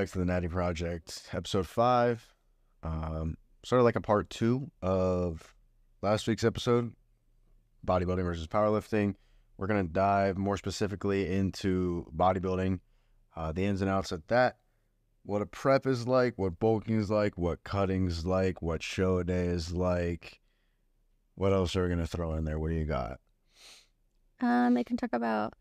back to the Natty Project, episode 5. Sort of like a part 2 of last week's episode, bodybuilding versus powerlifting. We're going to dive more specifically into bodybuilding, the ins and outs of that, what a prep is like, what bulking is like, what cutting is like, what show day is like. What else are we going to throw in there? What do you got? I can talk about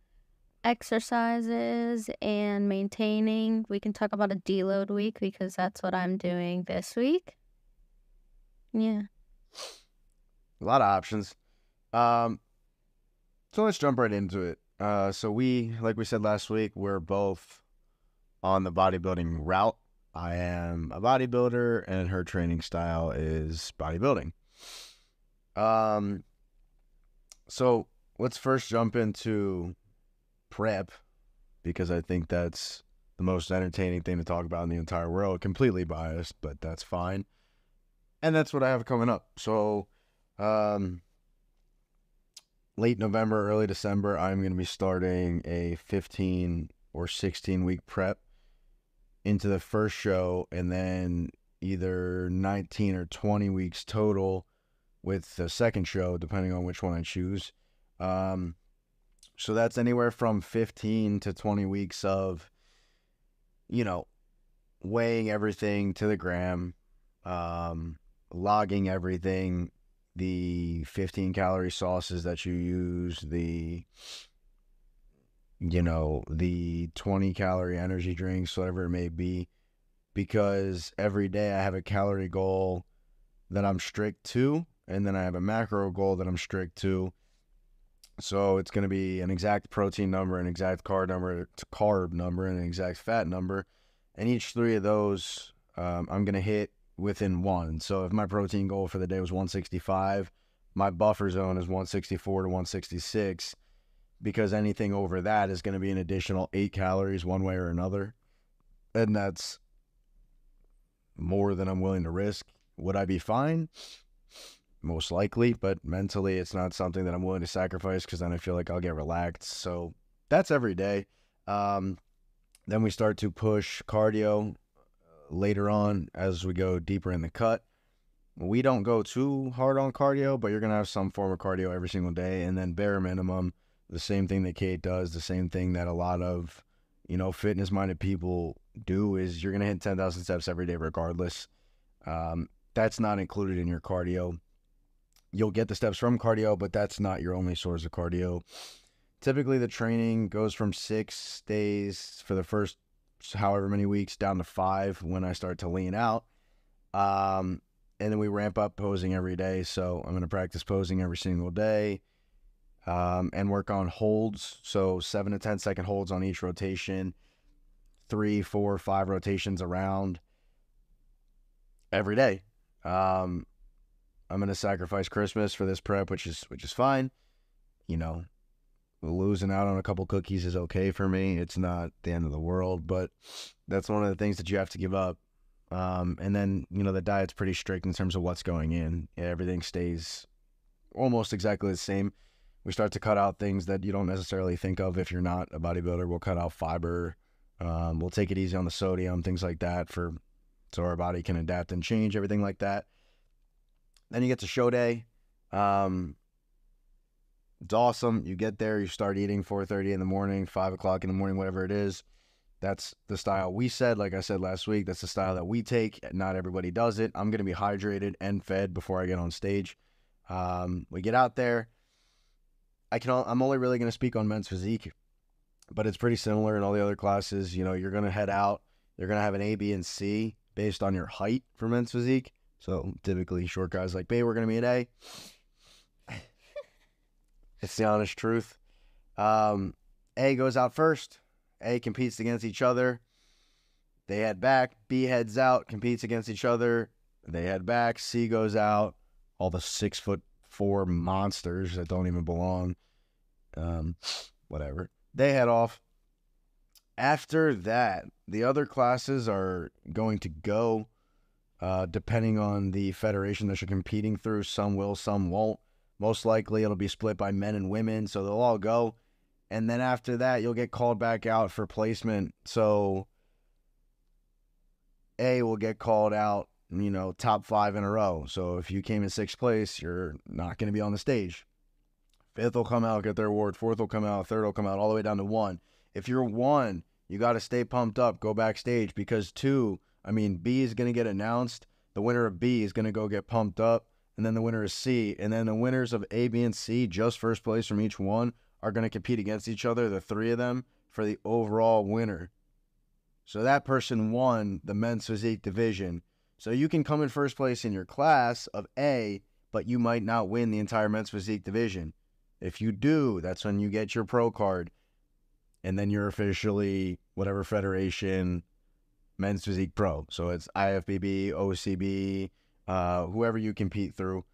exercises and maintaining. We can talk about a deload week because that's what I'm doing this week. Yeah. A lot of options. So let's jump right into it. So like we said last week, we're both on the bodybuilding route. I am a bodybuilder and her training style is bodybuilding. So let's first jump into prep because I think that's the most entertaining thing to talk about in the entire world. Completely biased, but that's fine. And that's what I have coming up. So, late November, early December, I'm going to be starting a 15 or 16 week prep into the first show, and then either 19 or 20 weeks total with the second show, depending on which one I choose. So that's anywhere from 15 to 20 weeks of, weighing everything to the gram, logging everything, the 15 calorie sauces that you use, the 20 calorie energy drinks, whatever it may be, because every day I have a calorie goal that I'm strict to, and then I have a macro goal that I'm strict to. So it's going to be an exact protein number, an exact carb number, and an exact fat number. And each three of those I'm going to hit within one. So if my protein goal for the day was 165, my buffer zone is 164 to 166, because anything over that is going to be an additional 8 calories one way or another. And that's more than I'm willing to risk. Would I be fine? Most likely, but mentally it's not something that I'm willing to sacrifice because then I feel like I'll get relaxed. So that's every day. Then we start to push cardio later on as we go deeper in the cut. We don't go too hard on cardio, but you're going to have some form of cardio every single day. And then bare minimum, the same thing that Kait does, the same thing that a lot of, fitness-minded people do, is you're going to hit 10,000 steps every day regardless. That's not included in your cardio. You'll get the steps from cardio, but that's not your only source of cardio. Typically, the training goes from 6 days for the first however many weeks down to 5 when I start to lean out. And then we ramp up posing every day. So I'm going to practice posing every single day and work on holds. So 7 to 10 second holds on each rotation, 3, 4, 5 rotations around every day. I'm going to sacrifice Christmas for this prep, which is fine. Losing out on a couple cookies is okay for me. It's not the end of the world, but that's one of the things that you have to give up. And then, the diet's pretty strict in terms of what's going in. Everything stays almost exactly the same. We start to cut out things that you don't necessarily think of if you're not a bodybuilder. We'll cut out fiber. We'll take it easy on the sodium, things like that, so our body can adapt and change, everything like that. Then you get to show day. It's awesome. You get there, you start eating 4:30 in the morning, 5 o'clock in the morning, whatever it is. That's the style we said. Like I said last week, that's the style that we take. Not everybody does it. I'm going to be hydrated and fed before I get on stage. We get out there. I'm only really going to speak on men's physique, but it's pretty similar in all the other classes. You're going to head out. You're going to have an A, B, and C based on your height for men's physique. So typically short guys like, babe, we're going to be an A. It's the honest truth. A goes out first. A competes against each other. They head back. B heads out, competes against each other. They head back. C goes out. All the 6'4" monsters that don't even belong. Whatever. They head off. After that, the other classes are going to go depending on the federation that you're competing through. Some will, some won't. Most likely it'll be split by men and women, so they'll all go. And then after that, you'll get called back out for placement. So A will get called out, top 5 in a row. So if you came in 6th place, you're not going to be on the stage. 5th will come out, get their award. 4th will come out. 3rd will come out, all the way down to 1. If you're 1, you got to stay pumped up, go backstage, because B is going to get announced. The winner of B is going to go get pumped up, and then the winner is C. And then the winners of A, B, and C, just first place from each one, are going to compete against each other, the 3 of them, for the overall winner. So that person won the men's physique division. So you can come in first place in your class of A, but you might not win the entire men's physique division. If you do, that's when you get your pro card, and then you're officially whatever federation, men's physique pro. So it's IFBB, OCB, whoever you compete through.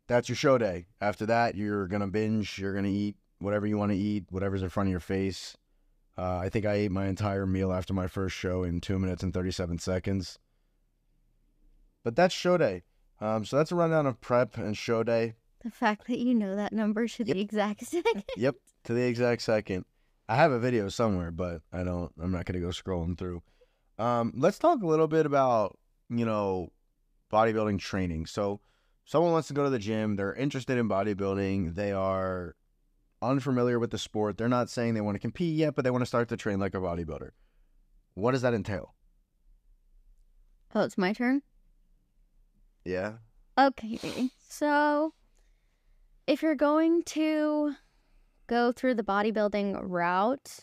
That's your show day. After that, you're going to binge. You're going to eat whatever you want to eat, whatever's in front of your face. I think I ate my entire meal after my first show in 2 minutes and 37 seconds. But that's show day. So that's a rundown of prep and show day. The fact that you know that number to the exact second. Yep, to the exact second. I have a video somewhere, but I'm not going to go scrolling through. Let's talk a little bit about, bodybuilding training. So someone wants to go to the gym. They're interested in bodybuilding. They are unfamiliar with the sport. They're not saying they want to compete yet, but they want to start to train like a bodybuilder. What does that entail? Oh, it's my turn? Yeah. Okay, so if you're going to go through the bodybuilding route,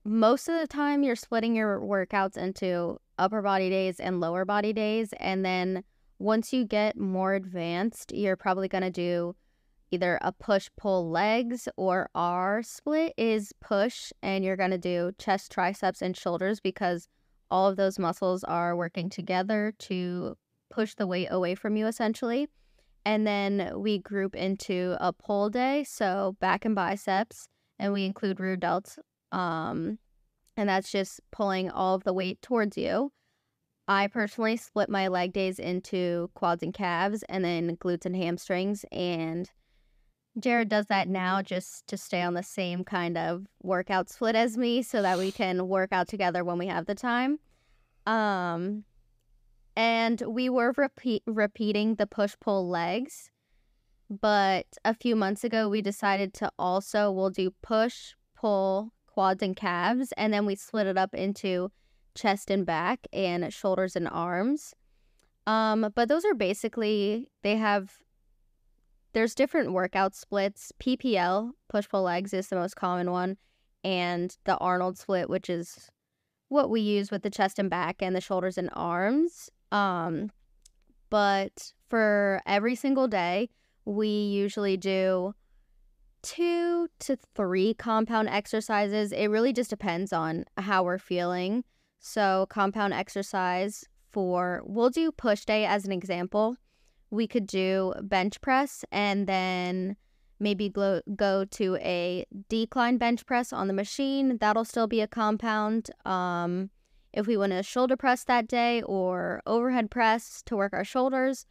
most of the time you're splitting your workouts into upper body days and lower body days. And then once you get more advanced, you're probably going to do either a push-pull legs, or R split is push, and you're going to do chest, triceps, and shoulders, because all of those muscles are working together to push the weight away from you, essentially. And then we group into a pull day, so back and biceps, and we include rear delts, and that's just pulling all of the weight towards you. I personally split my leg days into quads and calves, and then glutes and hamstrings, and Jared does that now just to stay on the same kind of workout split as me, so that we can work out together when we have the time. And we were repeating the push-pull legs, but a few months ago we decided to we'll do push, pull, quads, and calves, and then we split it up into chest and back and shoulders and arms. But those are basically, there's different workout splits. PPL, push-pull legs, is the most common one, and the Arnold split, which is what we use with the chest and back and the shoulders and arms. But for every single day, we usually do 2 to 3 compound exercises. It really just depends on how we're feeling. So compound exercise we'll do push day as an example. We could do bench press and then maybe go to a decline bench press on the machine. That'll still be a compound. If we want to shoulder press that day or overhead press to work our shoulders,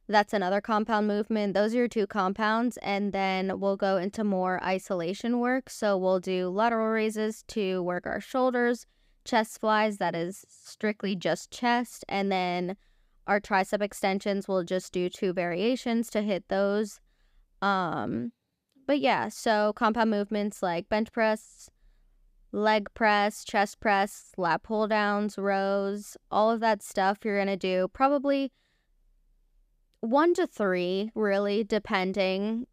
that's another compound movement. Those are your 2 compounds. And then we'll go into more isolation work. So we'll do lateral raises to work our shoulders, chest flies, that is strictly just chest. And then our tricep extensions, we'll just do 2 variations to hit those. But yeah, so compound movements like bench press, leg press, chest press, lat pull downs, rows, all of that stuff you're going to do probably 1 to 3, really, depending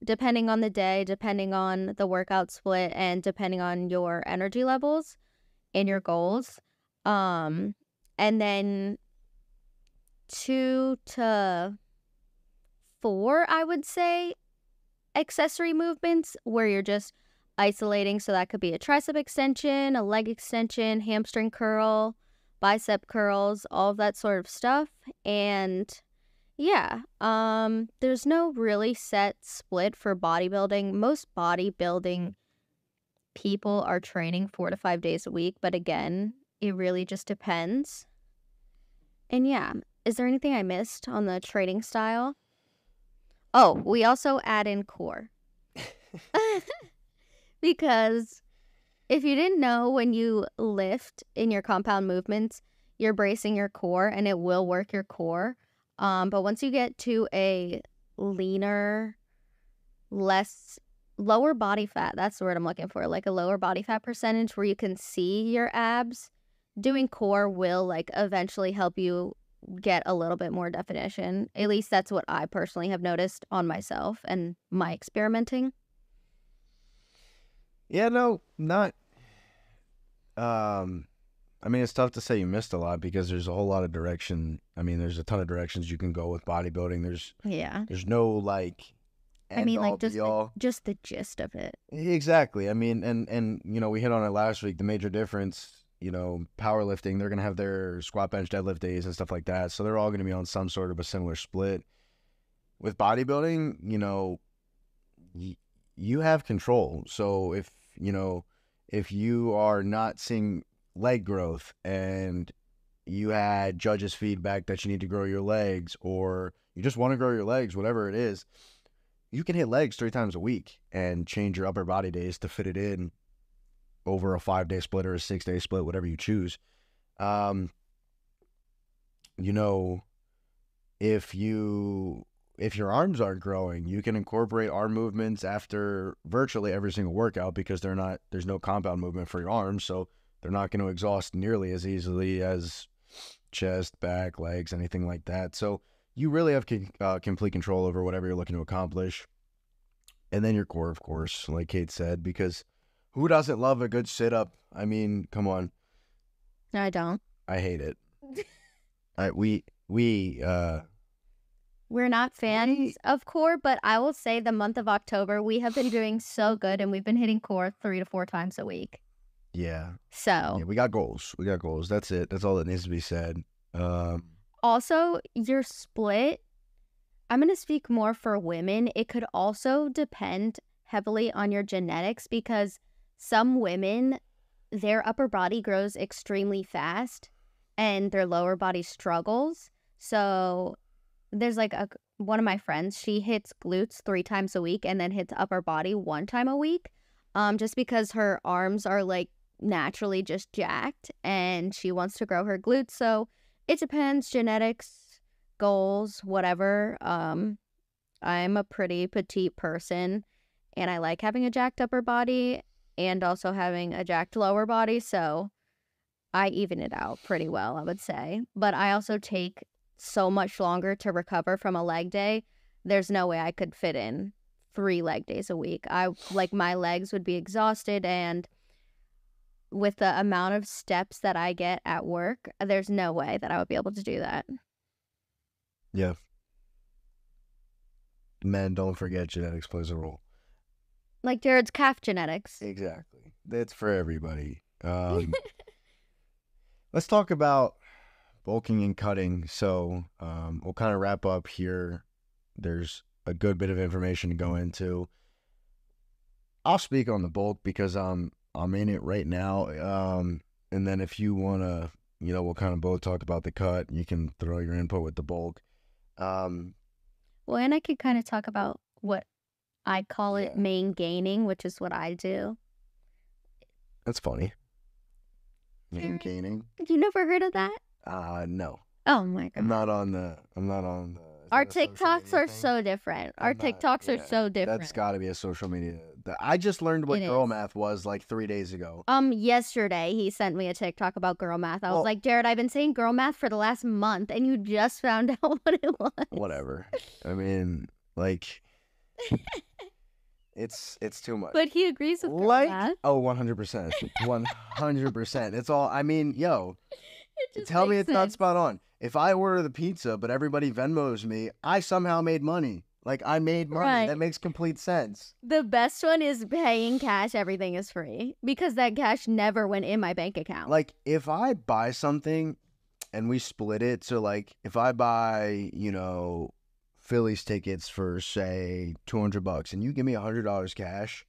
on the day, depending on the workout split, and depending on your energy levels and your goals. And then 2 to 4, I would say, accessory movements where you're just isolating. So that could be a tricep extension, a leg extension, hamstring curl, bicep curls, all of that sort of stuff. And yeah, there's no really set split for bodybuilding. Most bodybuilding people are training 4 to 5 days a week, but again, it really just depends. And yeah, is there anything I missed on the training style? Oh, we also add in core. Because if you didn't know, when you lift in your compound movements, you're bracing your core and it will work your core. But once you get to a leaner, lower body fat, that's the word I'm looking for, like a lower body fat percentage where you can see your abs, doing core will like eventually help you get a little bit more definition. At least that's what I personally have noticed on myself and my experimenting. Yeah, no, not. I mean, it's tough to say you missed a lot because there's a whole lot of direction. I mean, there's a ton of directions you can go with bodybuilding. There's no like. I mean, like just the gist of it. Exactly. I mean, and we hit on it last week. The major difference, powerlifting, they're gonna have their squat, bench, deadlift days and stuff like that. So they're all gonna be on some sort of a similar split. With bodybuilding, you have control. So if you are not seeing leg growth and you had judges' feedback that you need to grow your legs, or you just want to grow your legs, whatever it is, you can hit legs 3 times a week and change your upper body days to fit it in over a 5-day split or a 6-day split, whatever you choose. If your arms aren't growing, you can incorporate arm movements after virtually every single workout because there's no compound movement for your arms, so they're not going to exhaust nearly as easily as chest, back, legs, anything like that. So you really have complete control over whatever you're looking to accomplish. And then your core, of course, like Kate said, because who doesn't love a good sit-up? I mean, come on. I don't. I hate it. We're not fans of core, but I will say the month of October, we have been doing so good, and we've been hitting core 3 to 4 times a week. Yeah. So. Yeah, we got goals. That's it. That's all that needs to be said. Also, your split, I'm going to speak more for women. It could also depend heavily on your genetics because some women, their upper body grows extremely fast and their lower body struggles. So there's like one of my friends, she hits glutes 3 times a week and then hits upper body 1 time a week, just because her arms are like naturally just jacked and she wants to grow her glutes. So it depends, genetics, goals, whatever. I'm a pretty petite person and I like having a jacked upper body and also having a jacked lower body. So I even it out pretty well, I would say. But I also take so much longer to recover from a leg day. There's no way I could fit in 3 leg days a week. My legs would be exhausted, and with the amount of steps that I get at work, there's no way that I would be able to do that. Yeah. Men, don't forget genetics plays a role. Like Jared's calf genetics. Exactly. That's for everybody. Let's talk about bulking and cutting. So we'll kind of wrap up here. There's a good bit of information to go into. I'll speak on the bulk because I'm in it right now. And then if you want to, we'll kind of both talk about the cut. You can throw your input with the bulk. Well, and I could kind of talk about what I call it main gaining, which is what I do. That's funny. Main gaining. You never heard of that? No. Oh my god. I'm not on the. Our TikToks are so different. Our TikToks are so different. That's got to be a social media. I just learned what girl math was like 3 days ago. Yesterday he sent me a TikTok about girl math. I was like, Jared, I've been saying girl math for the last month, and you just found out what it was. Whatever. I mean, like, it's too much. But he agrees with girl math. Oh, 100%, 100%. It's all. I mean, tell me it's not spot on. If I order the pizza, but everybody Venmos me, I somehow made money. Like, I made money. Right. That makes complete sense. The best one is paying cash. Everything is free. Because that cash never went in my bank account. Like, if I buy something and we split it, so, like, if I buy, Phillies tickets for, say, $200 and you give me $100 cash,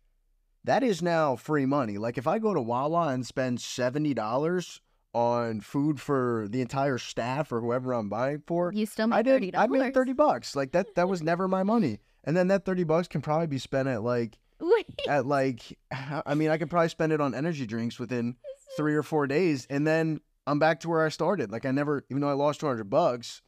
that is now free money. Like, if I go to Wawa and spend $70 on food for the entire staff or whoever I'm buying for, you still made $30. I made $30. Like that was never my money. And then that $30 can probably be spent at I mean, I could probably spend it on energy drinks within 3 or 4 days, and then I'm back to where I started. Like I never, even though I lost $200,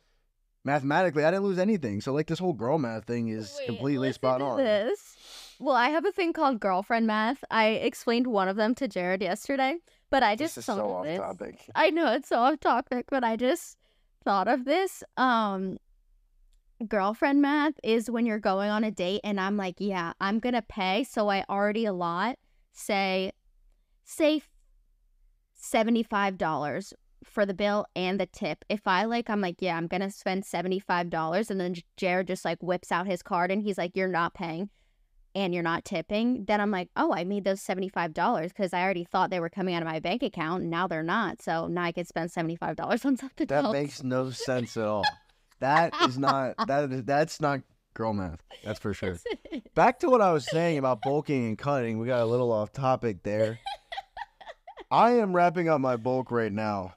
mathematically I didn't lose anything. So like this whole girl math thing is completely spot on. This. Well, I have a thing called girlfriend math. I explained one of them to Jared yesterday, but I just This is thought so of off this. topic. I know it's so off topic, but I just thought of this. Girlfriend math is when you're going on a date and I'm like, yeah, I'm gonna pay, so I already allot, say $75 for the bill and the tip. If I'm like, yeah, I'm gonna spend $75, and then Jared just like whips out his card and he's like, you're not paying and you're not tipping, then I'm like, oh, I made those $75 because I already thought they were coming out of my bank account and now they're not. So now I can spend $75 on something else. That makes no sense at all. That's not girl math. That's for sure. Back to what I was saying about bulking and cutting. We got a little off topic there. I am wrapping up my bulk right now.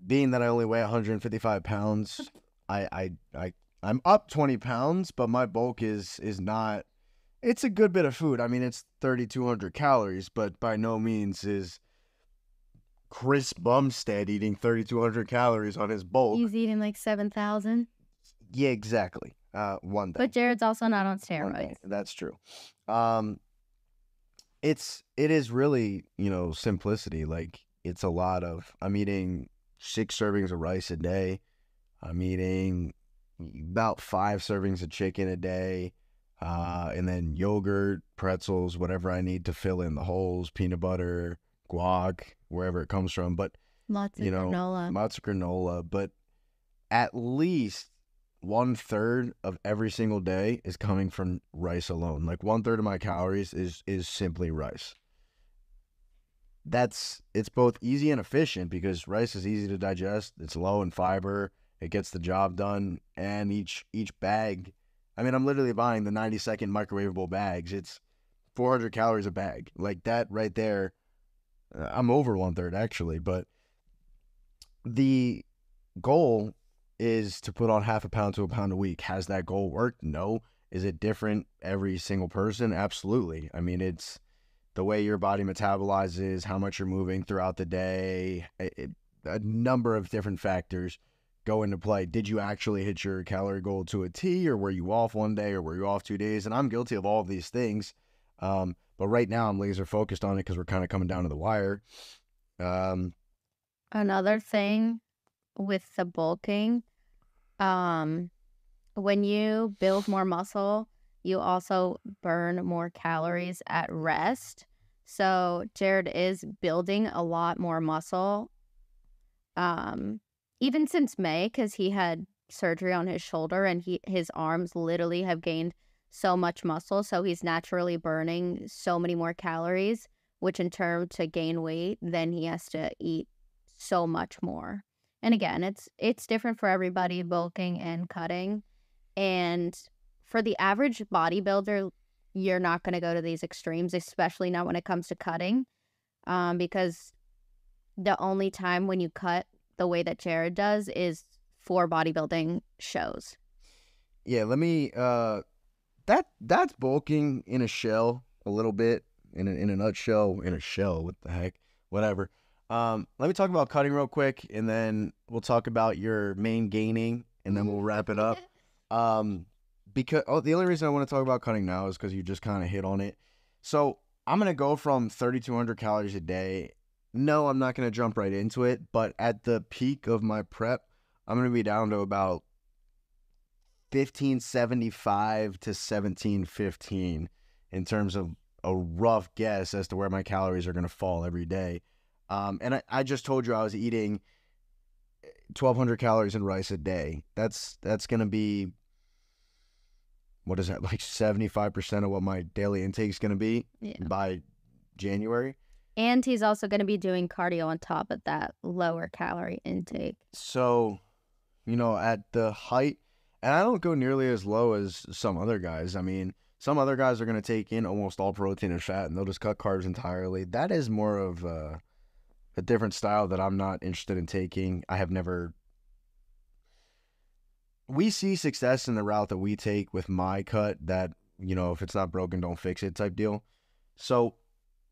Being that I only weigh 155 pounds, I'm up 20 pounds, but my bulk is not. It's a good bit of food. I mean, it's 3,200 calories, but by no means is Chris Bumstead eating 3,200 calories on his bulk. He's eating like 7,000. Yeah, exactly. One day. But Jared's also not on steroids. That's true. It is really, simplicity. Like it's a lot of, I'm eating 6 servings of rice a day. I'm eating about 5 servings of chicken a day. And then yogurt, pretzels, whatever I need to fill in the holes, peanut butter, guac, wherever it comes from. But lots of granola. But at least 1/3 of every single day is coming from rice alone. Like 1/3 of my calories is simply rice. It's both easy and efficient because rice is easy to digest. It's low in fiber. It gets the job done. And each bag, I mean, I'm literally buying the 90-second microwavable bags. It's 400 calories a bag. Like that right there. I'm over 1/3 actually, but the goal is to put on 0.5 pound to a pound a week. Has that goal worked? No. Is it different every single person? Absolutely. I mean, it's the way your body metabolizes, how much you're moving throughout the day, a number of different factors go into play. Did you actually hit your calorie goal to a T, or were you off one day, or were you off 2 days? And I'm guilty of all of these things. But right now I'm laser focused on it because we're kind of coming down to the wire. Another thing with the bulking, when you build more muscle, you also burn more calories at rest. So Jared is building a lot more muscle, even since May, because he had surgery on his shoulder and his arms literally have gained so much muscle. So he's naturally burning so many more calories, which in turn to gain weight, then he has to eat so much more. And again, it's different for everybody, bulking and cutting. And for the average bodybuilder, you're not going to go to these extremes, especially not when it comes to cutting, because the only time when you cut the way that Jared does is for bodybuilding shows. Yeah, let me that's bulking in a shell a little bit, in a nutshell, in a shell, what the heck, whatever. Let me talk about cutting real quick, and then we'll talk about your main gaining, and then we'll wrap it up. Because the only reason I want to talk about cutting now is because you just kind of hit on it. So I'm going to go from 3,200 calories a day. No, I'm not going to jump right into it, but at the peak of my prep, I'm going to be down to about 1575 to 1715 in terms of a rough guess as to where my calories are going to fall every day. And I just told you I was eating 1,200 calories in rice a day. That's going to be, what is that, like 75% of what my daily intake is going to be by January. And he's also going to be doing cardio on top of that lower calorie intake. So, at the height, and I don't go nearly as low as some other guys. I mean, some other guys are going to take in almost all protein and fat, and they'll just cut carbs entirely. That is more of a different style that I'm not interested in taking. I have never... We see success in the route that we take with my cut that, if it's not broken, don't fix it type deal. So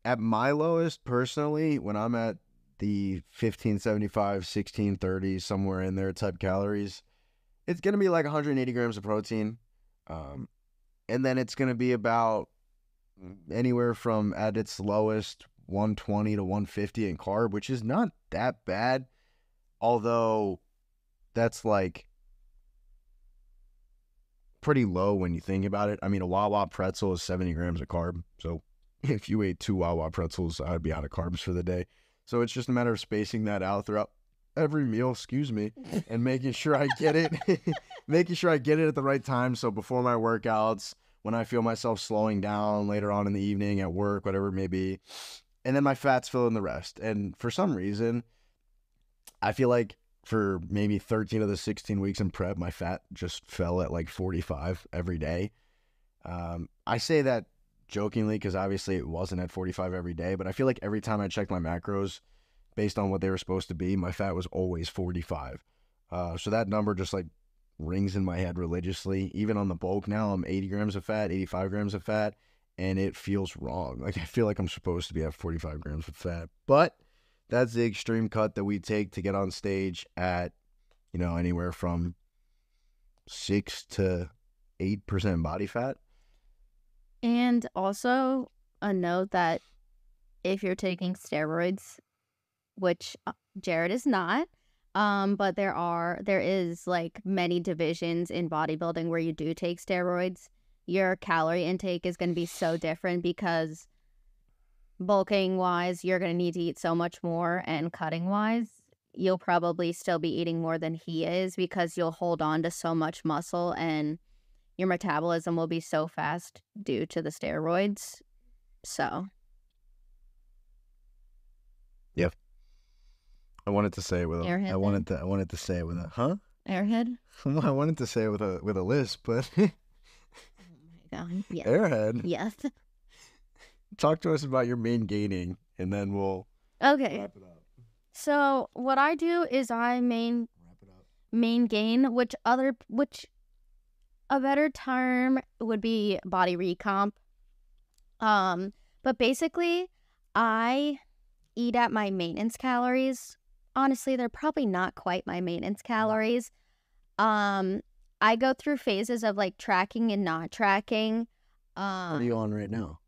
at my lowest, personally, when I'm at the 1575, 1630, somewhere in there type calories, it's going to be like 180 grams of protein. And then it's going to be about anywhere from, at its lowest, 120 to 150 in carb, which is not that bad. Although that's like pretty low when you think about it. I mean, a Wawa pretzel is 70 grams of carb. So if you ate 2 Wawa pretzels, I'd be out of carbs for the day. So it's just a matter of spacing that out throughout every meal, and making sure I get it, making sure I get it at the right time. So before my workouts, when I feel myself slowing down later on in the evening at work, whatever it may be, and then my fats fill in the rest. And for some reason, I feel like for maybe 13 of the 16 weeks in prep, my fat just fell at like 45 every day. I say that jokingly because obviously it wasn't at 45 every day, but I feel like every time I checked my macros based on what they were supposed to be, my fat was always 45. So that number just like rings in my head religiously. Even on the bulk now, I'm 80 grams of fat, 85 grams of fat, and it feels wrong. Like I feel like I'm supposed to be at 45 grams of fat, but that's the extreme cut that we take to get on stage at, anywhere from 6 to 8% body fat. And also a note that if you're taking steroids, which Jared is not, but there is like many divisions in bodybuilding where you do take steroids, your calorie intake is going to be so different because bulking wise, you're going to need to eat so much more, and cutting wise, you'll probably still be eating more than he is because you'll hold on to so much muscle and your metabolism will be so fast due to the steroids. So. Yep. I wanted to say it with a Airhead. I wanted to say it with a Airhead. I wanted to say it with a lisp, but Oh my god. Yes. Airhead. Yes. Talk to us about your main gaining, and then we'll Okay. wrap it up. So what I do is I main gain, which a better term would be body recomp. But basically I eat at my maintenance calories. Honestly, they're probably not quite my maintenance calories. I go through phases of like tracking and not tracking. What are you on right now?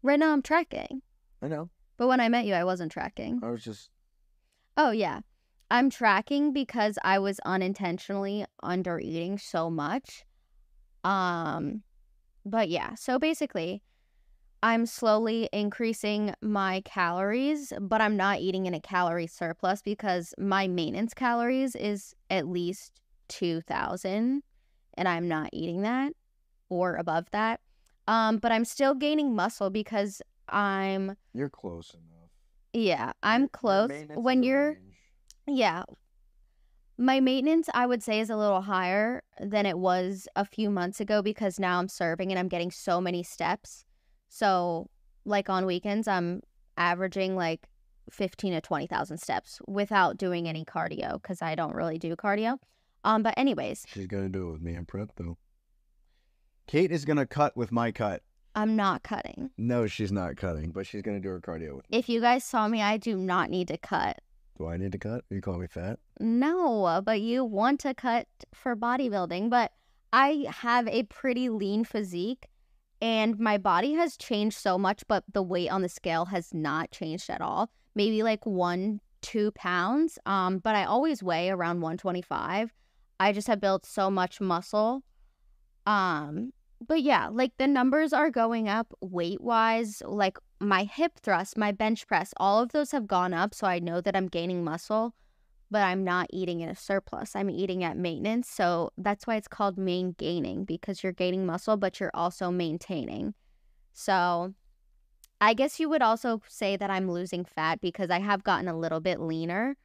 Right now I'm tracking. I know. But when I met you, I wasn't tracking. I was just... Oh, yeah. I'm tracking because I was unintentionally under eating so much. But yeah, so basically, I'm slowly increasing my calories, but I'm not eating in a calorie surplus because my maintenance calories is at least 2,000, and I'm not eating that or above that. But I'm still gaining muscle because You're close enough. Yeah, I'm close. When you're... Yeah. My maintenance, I would say, is a little higher than it was a few months ago because now I'm serving and I'm getting so many steps. So, like on weekends, I'm averaging like 15 to 20,000 steps without doing any cardio because I don't really do cardio. But anyways. She's going to do it with me in prep, though. Kait is going to cut with my cut. I'm not cutting. No, she's not cutting, but she's going to do her cardio with me. If you guys saw me, I do not need to cut. Do I need to cut? Are you calling me fat? No, but you want to cut for bodybuilding. But I have a pretty lean physique and my body has changed so much, but the weight on the scale has not changed at all. Maybe like 1-2 pounds. But I always weigh around 125. I just have built so much muscle. But yeah, like the numbers are going up weight-wise. Like my hip thrust, my bench press, all of those have gone up. So I know that I'm gaining muscle, but I'm not eating in a surplus. I'm eating at maintenance. So that's why it's called main gaining, because you're gaining muscle, but you're also maintaining. So I guess you would also say that I'm losing fat because I have gotten a little bit leaner,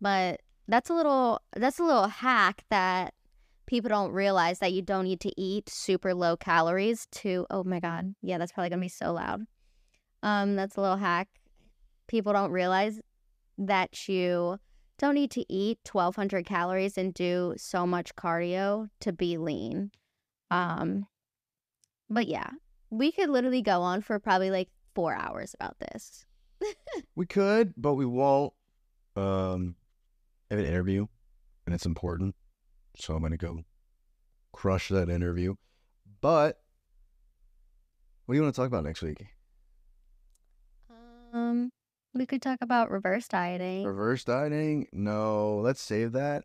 but that's a little hack that people don't realize, that you don't need to eat super low calories to... Oh my God. Yeah, that's probably going to be so loud. That's a little hack. People don't realize that you don't need to eat 1,200 calories and do so much cardio to be lean. But yeah, we could literally go on for probably like 4 hours about this. We could, but we won't. I have an interview, and it's important, so I'm gonna go crush that interview. But what do you want to talk about next week? We could talk about reverse dieting. Reverse dieting? No, let's save that.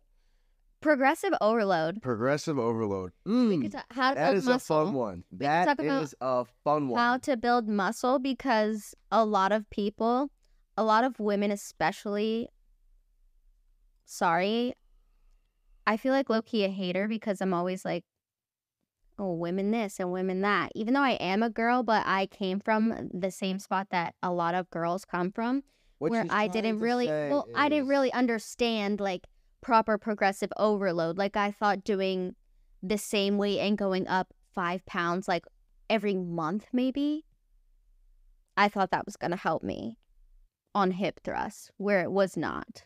Progressive overload. Progressive overload. We could talk how to That build is muscle. a fun one. We could That talk about is a fun one. How to build muscle, because a lot of people, a lot of women especially, sorry, I feel like low-key a hater because I'm always like, oh, women this and women that. Even though I am a girl, but I came from the same spot that a lot of girls come from, What where she's I trying didn't to really, say I didn't is- really understand like proper progressive overload. Like I thought doing the same weight and going up 5 pounds like every month maybe, I thought that was going to help me on hip thrusts, where it was not.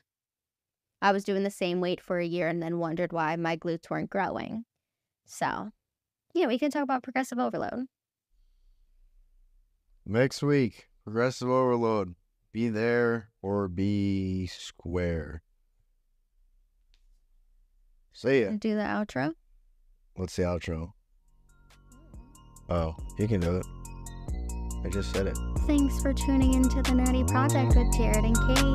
I was doing the same weight for a year and then wondered why my glutes weren't growing. So, yeah, we can talk about progressive overload. Next week, progressive overload. Be there or be square. See ya. Do the outro. What's the outro? Oh, you can do it. I just said it. Thanks for tuning into the Natty Project with Jared and Kate.